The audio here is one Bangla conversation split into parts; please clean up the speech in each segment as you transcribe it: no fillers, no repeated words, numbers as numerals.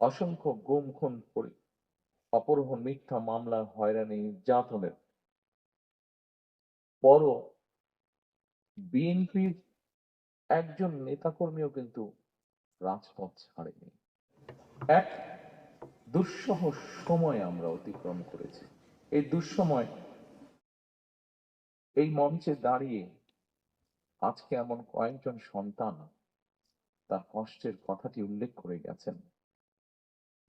অসংখ্য গুম খুন অপহরণ মিথ্যা মামলা হয়রানি নির্যাতনের পরও বিএনপির একজন নেতাকর্মীও কিন্তু রাজপথ ছাড়েনি। এক দুঃসহ সময় আমরা অতিক্রম করেছি। এই দুঃসময় এই মঞ্চে দাঁড়িয়ে আজকে এমন কয়েকজন সন্তান তার কষ্টের কথাটি উল্লেখ করে গেছেন,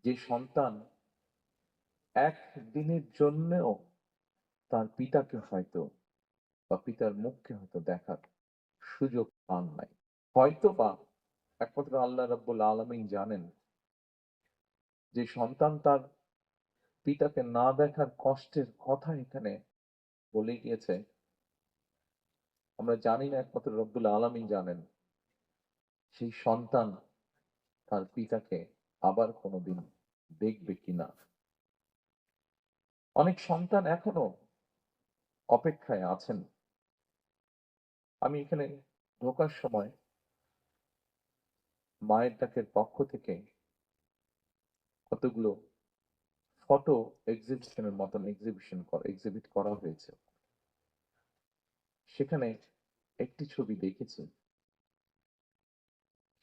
যে সন্তান এক দিনের জন্যও তার পিতাকে হয়তো বা পিতার মুখকে হয়তো দেখার সুযোগ পান নাই। হয়তো বা একমাত্র আল্লাহ রাব্বুল আলামিন জানেন যে সন্তান তার পিতাকে না দেখার কষ্টের কথা এখানে বলে গিয়েছে। আমরা জানি না, একমাত্র রব্বুল আলামিন জানেন সেই সন্তান তার পিতাকে আবার কোনোদিন দেখবে কিনা। অনেক সন্তান এখনো অপেক্ষায় আছেন। আমি এখানে ঢোকার সময় মায়ের ডাকের পক্ষ থেকে কতগুলো ফটো এক্সিবিশনের মতন এক্সিবিট করা হয়েছে। সেখানে একটি ছবি দেখেছি।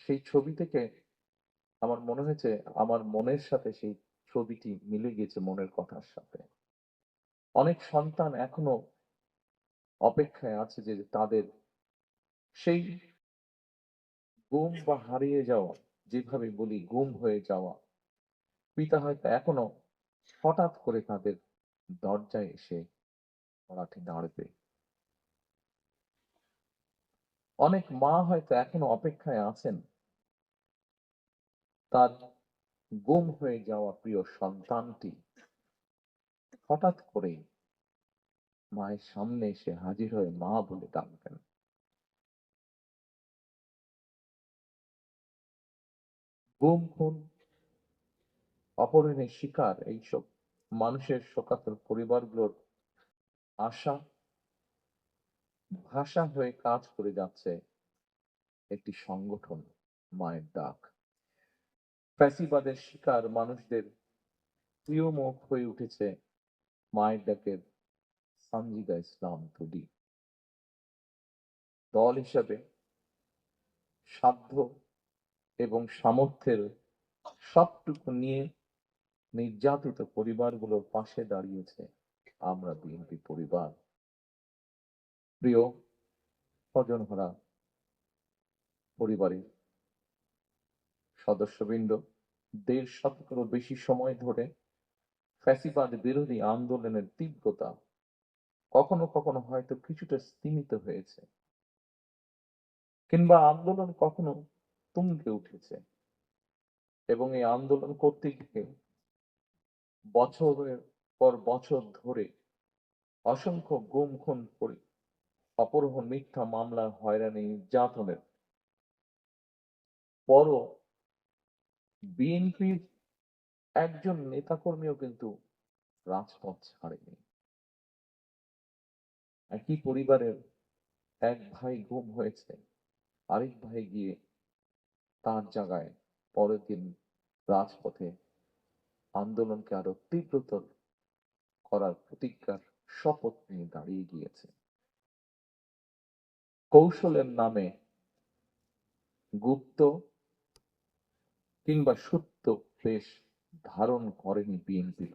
সেই ছবি থেকে আমার মনে হয়েছে আমার মনের সাথে সেই ছবিটি মিলে গেছে মনের কথার সাথে। অনেক সন্তান এখনো অপেক্ষায় আছে যে তাদের সেই গুম বা হারিয়ে যাওয়া, যেভাবে বলি গুম হয়ে যাওয়া পিতা হয়তো এখনো হঠাৎ করে তাদের দরজায় এসে কড়াটি নাড়বে। অনেক মা হয়তো এখনো অপেক্ষায় আছেন তার গুম হয়ে যাওয়া প্রিয় সন্তানটি হঠাৎ করে মায়ের সামনে এসে হাজির হয়ে মা বলে ডাকবেন। গুম খুন অপহরণের শিকার এইসব মানুষের শোকাতুর পরিবারগুলোর আশা ভাষা হয়ে কাজ করে যাচ্ছে একটি সংগঠন, মায়ের ডাক। ফ্যাসিবাদের শিকার মানুষদের প্রিয় মুখ হয়ে উঠেছে মায়ের ডাকের সানজিদা ইসলাম টুডি। দল হিসাবে সাধ্য এবং সামর্থ্যের সবটুকু নিয়ে নির্যাতিত পরিবারগুলোর পাশে দাঁড়িয়েছে আমরা বিএনপি পরিবার। প্রিয় স্বজনহারা পরিবারের সদস্যবৃন্দ, ১.৫ শতকেরও বেশি সময় ধরে ফ্যাসিবাদ বিরোধী আন্দোলনের তীব্রতা কখনো কখনো হয়তো কিছুটা স্তিমিত হয়েছে, কিংবা আন্দোলন কখনো তুঙ্গে উঠেছে, এবং এই আন্দোলন করতে গিয়ে বছরের পর বছর ধরে অসংখ্য গুম খুন অপহরণ মিথ্যা মামলা হয়রানি নির্যাতনের পরও বিএনপির একজন নেতাকর্মীও কিন্তু রাজপথ ছাড়েনি। একই পরিবারের এক ভাই গুম হয়েছে, আরেক ভাই গিয়ে তার জায়গায় পরের দিন রাজপথে আন্দোলনকে আরো তীব্রতর করার প্রতিজ্ঞার শপথ নিয়ে দাঁড়িয়ে গিয়েছে। কৌশলের নামে গুপ্ত কিংবা সুপ্ত বেশ ধারণ করেনি বিএনপির